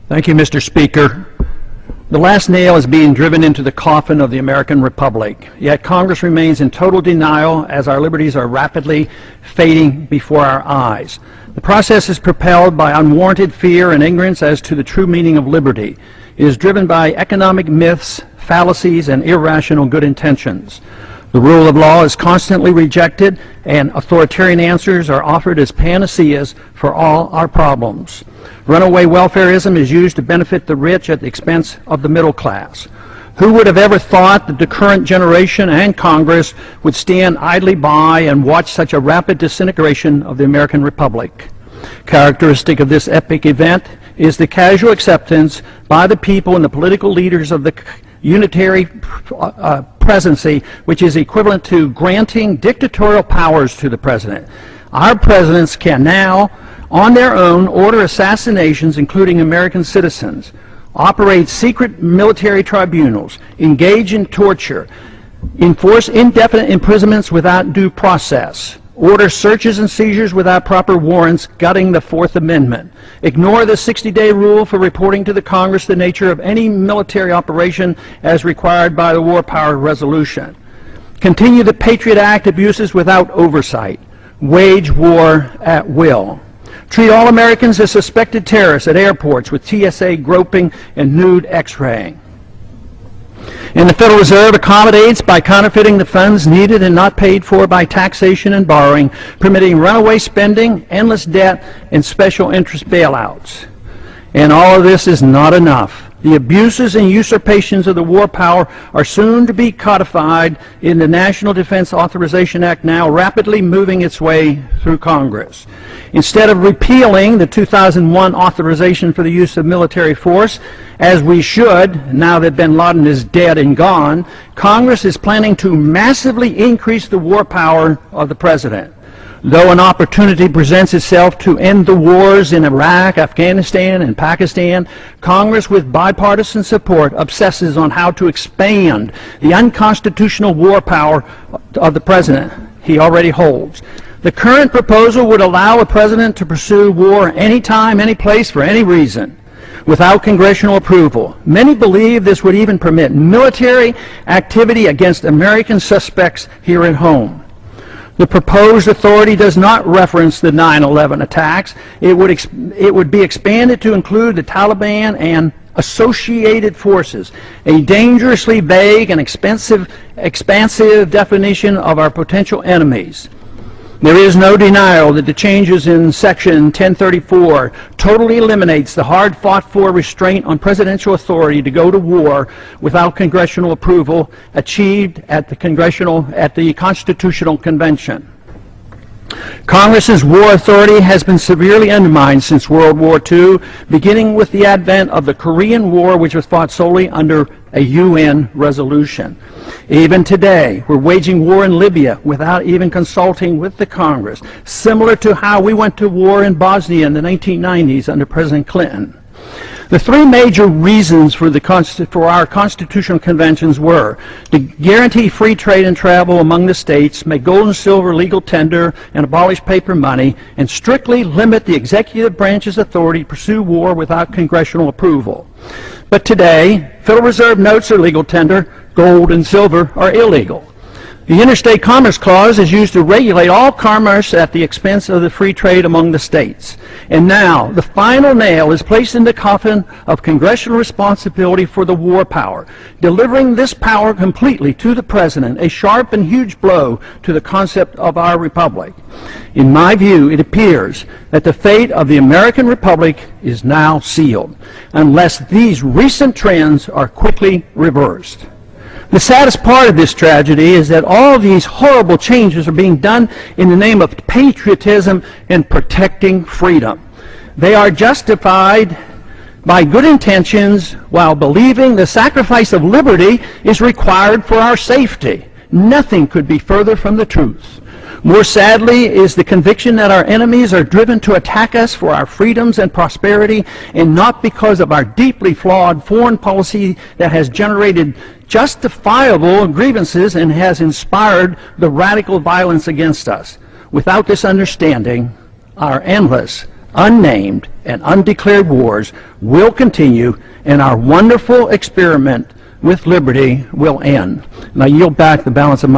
Thank you, Mr. Speaker. The last nail is being driven into the coffin of the American Republic, yet Congress remains in total denial as our liberties are rapidly fading before our eyes. The process is propelled by unwarranted fear and ignorance as to the true meaning of liberty. It is driven by economic myths, fallacies, and irrational good intentions. The rule of law is constantly rejected, and authoritarian answers are offered as panaceas for all our problems. Runaway welfarism is used to benefit the rich at the expense of the middle class. Who would have ever thought that the current generation and Congress would stand idly by and watch such a rapid disintegration of the American Republic? Characteristic of this epic event is the casual acceptance by the people and the political leaders of the unitary presidency, which is equivalent to granting dictatorial powers to the president. Our presidents can now, on their own, order assassinations, including American citizens, operate secret military tribunals, engage in torture, enforce indefinite imprisonments without due process, order searches and seizures without proper warrants, gutting the Fourth Amendment, ignore the 60-day rule for reporting to the Congress the nature of any military operation as required by the War Power Resolution, continue the Patriot Act abuses without oversight, wage war at will, treat all Americans as suspected terrorists at airports with TSA groping and nude x-raying. And the Federal Reserve accommodates by counterfeiting the funds needed and not paid for by taxation and borrowing, permitting runaway spending, endless debt, and special interest bailouts. And all of this is not enough. The abuses and usurpations of the war power are soon to be codified in the National Defense Authorization Act, now rapidly moving its way through Congress. Instead of repealing the 2001 authorization for the use of military force, as we should, now that bin Laden is dead and gone, Congress is planning to massively increase the war power of the president. Though an opportunity presents itself to end the wars in Iraq, Afghanistan, and Pakistan, Congress, with bipartisan support, obsesses on how to expand the unconstitutional war power of the president he already holds. The current proposal would allow a president to pursue war anytime, any place, for any reason, without congressional approval. Many believe this would even permit military activity against American suspects here at home. The proposed authority does not reference the 9/11 attacks. It would be expanded to include the Taliban and associated forces, a dangerously vague and expansive definition of our potential enemies. There is no denial that the changes in Section 1034 totally eliminates the hard-fought-for restraint on presidential authority to go to war without congressional approval achieved at the Constitutional Convention. Congress's war authority has been severely undermined since World War II, beginning with the advent of the Korean War, which was fought solely under a UN resolution. Even today, we're waging war in Libya without even consulting with the Congress, similar to how we went to war in Bosnia in the 1990s under President Clinton. The three major reasons for our constitutional conventions were to guarantee free trade and travel among the states, make gold and silver legal tender, and abolish paper money, and strictly limit the executive branch's authority to pursue war without congressional approval. But today, Federal Reserve notes are legal tender, gold and silver are illegal. The Interstate Commerce Clause is used to regulate all commerce at the expense of the free trade among the states. And now, the final nail is placed in the coffin of congressional responsibility for the war power, delivering this power completely to the president, a sharp and huge blow to the concept of our republic. In my view, it appears that the fate of the American Republic is now sealed, unless these recent trends are quickly reversed. The saddest part of this tragedy is that all these horrible changes are being done in the name of patriotism and protecting freedom. They are justified by good intentions while believing the sacrifice of liberty is required for our safety. Nothing could be further from the truth. More sadly is the conviction that our enemies are driven to attack us for our freedoms and prosperity, and not because of our deeply flawed foreign policy that has generated justifiable grievances and has inspired the radical violence against us. Without this understanding, our endless unnamed, and undeclared wars will continue, and our wonderful experiment with liberty will end. And I yield back the balance of my